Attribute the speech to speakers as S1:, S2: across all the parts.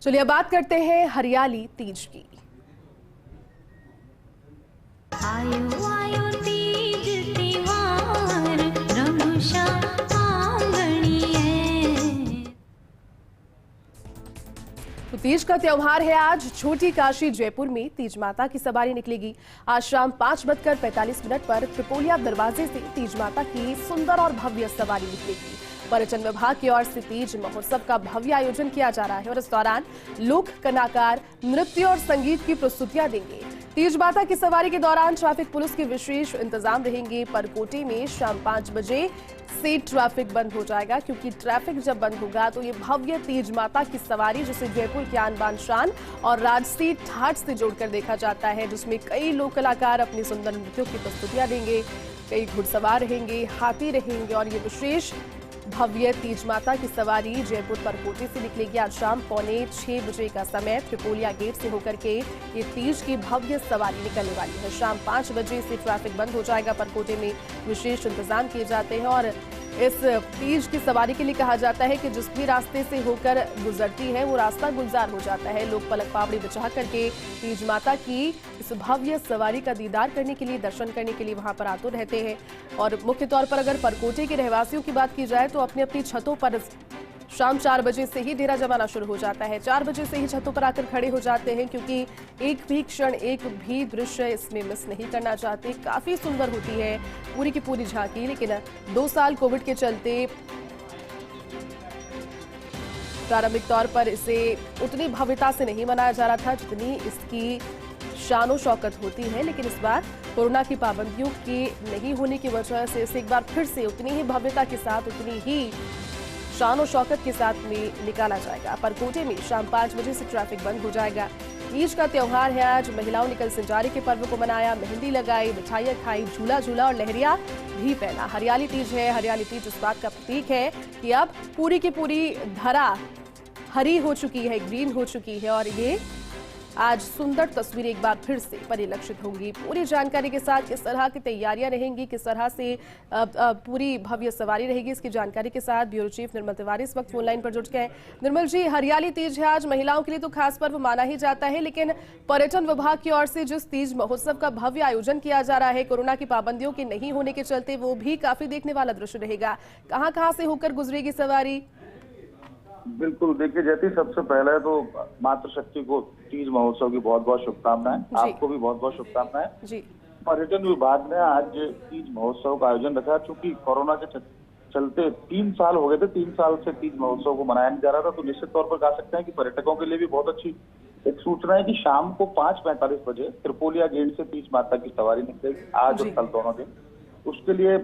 S1: चलिए अब बात करते हैं हरियाली तीज की।
S2: आयो आयो तीज त्योहार रमुषा आंगणिये।
S1: तो तीज का त्योहार है आज। छोटी काशी जयपुर में तीज माता की सवारी निकलेगी। आज शाम 5:45 पर त्रिपोलिया दरवाजे से तीज माता की सुंदर और भव्य सवारी निकलेगी। पर्यटन विभाग की ओर से तीज महोत्सव का भव्य आयोजन किया जा रहा है और इस दौरान लोक कलाकार नृत्य और संगीत की प्रस्तुतियां देंगे। तीज माता की सवारी के दौरान ट्रैफिक पुलिस के विशेष इंतजाम रहेंगे। परकोटे में शाम 5 बजे से ट्रैफिक बंद हो जाएगा, क्योंकि ट्रैफिक जब बंद होगा तो ये भव्य तीज माता की सवारी, जिसे जयपुर की आन बान शान और राजसी ठाट से जोड़कर देखा जाता है, जिसमें कई लोक कलाकार अपनी सुंदर नृत्यों की प्रस्तुतियां देंगे, कई घुड़सवार रहेंगे, हाथी रहेंगे और ये विशेष भव्य तीज माता की सवारी जयपुर परकोटे से निकलेगी। आज शाम 5:45 का समय त्रिपोलिया गेट से होकर के ये तीज की भव्य सवारी निकलने वाली है। शाम 5 बजे से ट्रैफिक बंद हो जाएगा। परकोटे में विशेष इंतजाम किए जाते हैं और इस तीज की सवारी के लिए कहा जाता है कि जिस भी रास्ते से होकर गुजरती है वो रास्ता गुलजार हो जाता है। लोग पलक पावड़ी बिछा करके तीज माता की इस भव्य सवारी का दीदार करने के लिए, दर्शन करने के लिए वहां पर आतुर रहते हैं। और मुख्य तौर पर अगर परकोटे के रहवासियों की बात की जाए तो अपनी अपनी छतों पर शाम 4 बजे से ही डेरा जमाना शुरू हो जाता है। 4 बजे से ही छतों पर आकर खड़े हो जाते हैं, क्योंकि एक भी क्षण, एक भी दृश्य इसमें मिस नहीं करना चाहते। काफी सुंदर होती है पूरी की पूरी झांकी, लेकिन 2 साल कोविड के चलते प्रारंभिक तौर पर इसे उतनी भव्यता से नहीं मनाया जा रहा था जितनी इसकी शानो शौकत होती है। लेकिन इस बार कोरोना की पाबंदियों के नहीं होने की वजह से इसे एक बार फिर से उतनी ही भव्यता के साथ, उतनी ही शानो शौकत के साथ में निकाला जाएगा। परकोटे में शाम 5 बजे से ट्रैफिक बंद हो जाएगा। तीज का त्योहार है आज। महिलाओं ने कल सिंजारी के पर्व को मनाया, मेहंदी लगाई, मिठाइयां खाई, झूला झूला और लहरिया भी पहना। हरियाली तीज है। हरियाली तीज इस बात का प्रतीक है कि अब पूरी की पूरी धरा हरी हो चुकी है, ग्रीन हो चुकी है और ये आज सुंदर तस्वीरें एक बार फिर से परिलक्षित होंगी। पूरी जानकारी के साथ किस तरह की तैयारियां रहेंगी, किस तरह से पूरी भव्य सवारी रहेगी, इसकी जानकारी के साथ ब्यूरो चीफ निर्मल तिवारी इस वक्त फोन लाइन पर जुट गए। निर्मल जी, हरियाली तीज है आज। महिलाओं के लिए तो खास पर्व माना ही जाता है, लेकिन पर्यटन विभाग की ओर से जिस तीज महोत्सव का भव्य आयोजन किया जा रहा है, कोरोना की पाबंदियों के नहीं होने के चलते वो भी काफी देखने वाला दृश्य रहेगा। कहाँ से होकर गुजरेगी सवारी?
S3: बिल्कुल, देखिए जैसे सबसे पहले तो मातृशक्ति को तीज महोत्सव की बहुत बहुत शुभकामनाएं। आपको भी बहुत बहुत शुभकामनाएं जी। पर्यटन विभाग ने आज तीज महोत्सव का आयोजन रखा। चूंकि कोरोना के चलते 3 साल हो गए थे, 3 साल से तीज महोत्सव को मनाया नहीं जा रहा था, तो निश्चित तौर पर कह सकते हैं कि पर्यटकों के लिए भी बहुत अच्छी एक सूचना है कि शाम को 5:45 बजे त्रिपोलिया गेट से तीज माता की सवारी निकलेगी, आज और कल दोनों दिन। उसके लिए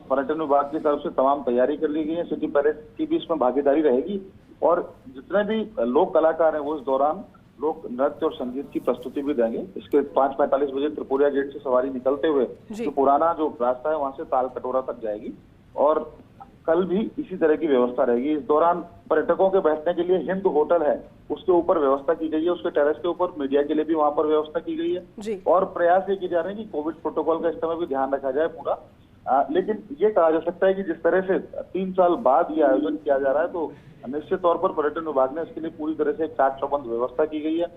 S3: पर्यटन विभाग की तरफ से तमाम तैयारी कर ली गई है। सिटी पैलेस की भी इसमें भागीदारी रहेगी और जितने भी लोक कलाकार हैं वो इस दौरान लोक नृत्य और संगीत की प्रस्तुति भी देंगे। इसके 5:45 बजे त्रिपुरिया गेट से सवारी निकलते हुए जो पुराना जो रास्ता है वहां से ताल कटोरा तक जाएगी और कल भी इसी तरह की व्यवस्था रहेगी। इस दौरान पर्यटकों के बैठने के लिए हिंद होटल है, उसके ऊपर व्यवस्था की गई है। उसके टेरेस के ऊपर मीडिया के लिए भी वहां पर व्यवस्था की गई है और प्रयास ये किए जा रहे हैं कि कोविड प्रोटोकॉल का इस समय भी ध्यान रखा जाए पूरा। लेकिन ये कहा जा सकता है कि जिस तरह से 3 साल बाद ये आयोजन किया जा रहा है, तो निश्चित तौर पर पर्यटन विभाग ने इसके लिए पूरी तरह से चाक चौबंद व्यवस्था की गई है।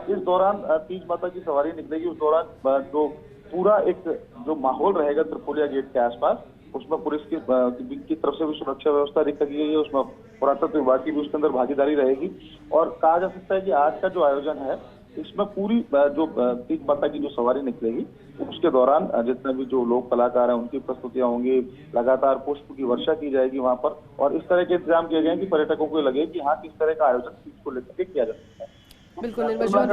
S3: इस दौरान तीज माता की सवारी निकलेगी। उस दौरान जो पूरा एक जो माहौल रहेगा त्रिपोलिया गेट के आसपास, उसमें पुलिस की तरफ से भी सुरक्षा व्यवस्था रखी गई है। उसमें पुरातत्व विभाग की भी उसके अंदर भागीदारी रहेगी और कहा जा सकता है कि आज का जो आयोजन है इसमें पूरी जो तीज माता की जो सवारी निकलेगी उसके दौरान जितने भी जो लोक कलाकार हैं उनकी प्रस्तुतियां होंगी, लगातार पुष्प की वर्षा की जाएगी वहां पर और इस तरह के इंतजाम किए गए हैं कि पर्यटकों को लगे कि हाँ किस तरह का आयोजन तीज को लेकर किया जा सकता है।
S1: बिल्कुल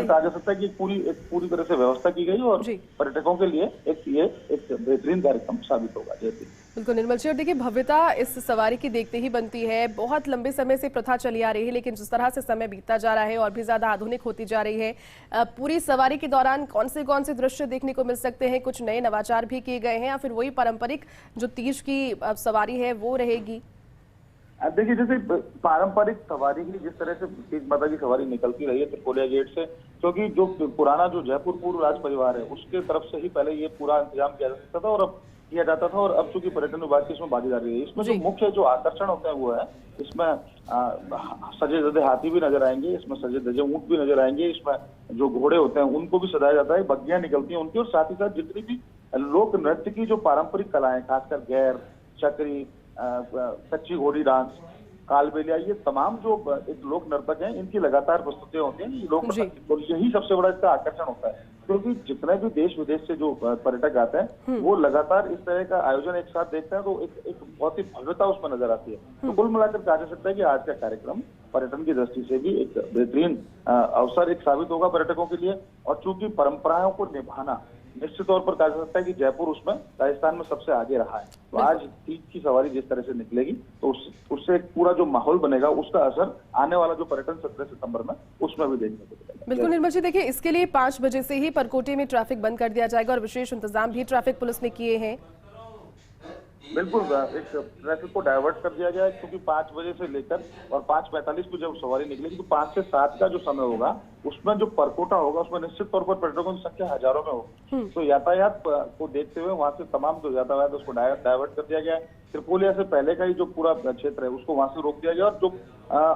S3: कहा जा सकता है कि पूरी तरह से व्यवस्था की गई और पर्यटकों के लिए एक बेहतरीन कार्यक्रम साबित होगा। जैसे
S1: बिल्कुल निर्मल जी, और देखिए भव्यता इस सवारी की देखते ही बनती है। बहुत लंबे समय से प्रथा चली आ रही है, लेकिन जिस तरह से समय बीतता जा रहा है और भी ज्यादा आधुनिक होती जा रही है, पूरी सवारी के दौरान कौन से दृश्य देखने को मिल सकते हैं? कुछ नए नवाचार भी किए गए हैं या फिर वही पारंपरिक जो तीज की सवारी है वो रहेगी?
S3: देखिए जैसे पारंपरिक सवारी ही जिस तरह से तीज माता की सवारी निकलती रही है त्रिपोलिया गेट से, क्योंकि जो पुराना जो जयपुर पूर्व राज परिवार है उसके तरफ से ही पहले ये पूरा इंतजाम किया जा सकता था और अब किया जाता था और अब चूंकि पर्यटन विभाग की इसमें भागीदारी है। इसमें जो मुख्य जो आकर्षण होते हैं वो है, इसमें सजे धजे हाथी भी नजर आएंगे, इसमें सजे धजे ऊंट भी नजर आएंगे, इसमें जो घोड़े होते हैं उनको भी सजाया जाता है, बग्गियां निकलती हैं उनकी, और साथ ही साथ जितनी भी लोक नृत्य की जो पारंपरिक कलाएं, खासकर गैर, चक्री, कच्ची घोड़ी डांस, कालबेलिया, ये तमाम जो एक लोक नर्तक हैं इनकी लगातार प्रस्तुतियां होती हैं। लोक नर्तक यही सबसे बड़ा इसका आकर्षण होता है, क्योंकि जितने भी देश विदेश से जो पर्यटक आते हैं वो लगातार इस तरह का आयोजन एक साथ देखते हैं, तो एक बहुत ही भव्यता उसमें नजर आती है। तो कुल मिलाकर कहा जा सकता है कि आज का कार्यक्रम पर्यटन की दृष्टि से भी एक बेहतरीन अवसर एक साबित होगा पर्यटकों के लिए। और चूंकि परंपराओं को निभाना निश्चित तौर पर कहा जा सकता है कि जयपुर उसमें राजस्थान में सबसे आगे रहा है। तो आज तीज की सवारी जिस तरह से निकलेगी तो उससे एक पूरा जो माहौल बनेगा उसका असर आने वाला जो पर्यटन 17 सितंबर में उसमें भी देखने को मिलेगा।
S1: बिल्कुल निर्मल जी, देखिए इसके लिए 5 बजे से ही परकोटे में ट्रैफिक बंद कर दिया जाएगा और विशेष इंतजाम भी ट्रैफिक पुलिस ने किए हैं।
S3: बिल्कुल, एक ट्रैफिक को डाइवर्ट कर दिया गया है, क्योंकि 5 बजे से लेकर और 5:45 को जब सवारी निकलेगी तो 5 से 7 का जो समय होगा उसमें जो परकोटा होगा उसमें निश्चित तौर पर पर्यटकों की संख्या हजारों में होगी। तो यातायात को देखते हुए वहां से तमाम जो यातायात उसको डाइवर्ट कर दिया गया है। त्रिपोलिया से पहले का ही जो पूरा क्षेत्र है उसको वहां से रोक दिया गया, और जो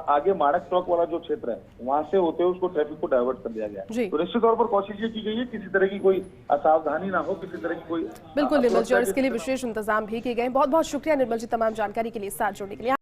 S3: आगे माणक चौक वाला जो क्षेत्र है वहां से होते हुए उसको ट्रैफिक को डाइवर्ट कर दिया गया है। तो निश्चित तौर पर कोशिश ये की गई है किसी तरह की कोई असावधानी ना हो, किसी तरह की कोई।
S1: बिल्कुल निर्मल जी, और इसके लिए विशेष इंतजाम भी किए गए। बहुत बहुत शुक्रिया निर्मल जी तमाम जानकारी के लिए साथ जुड़ने के लिए।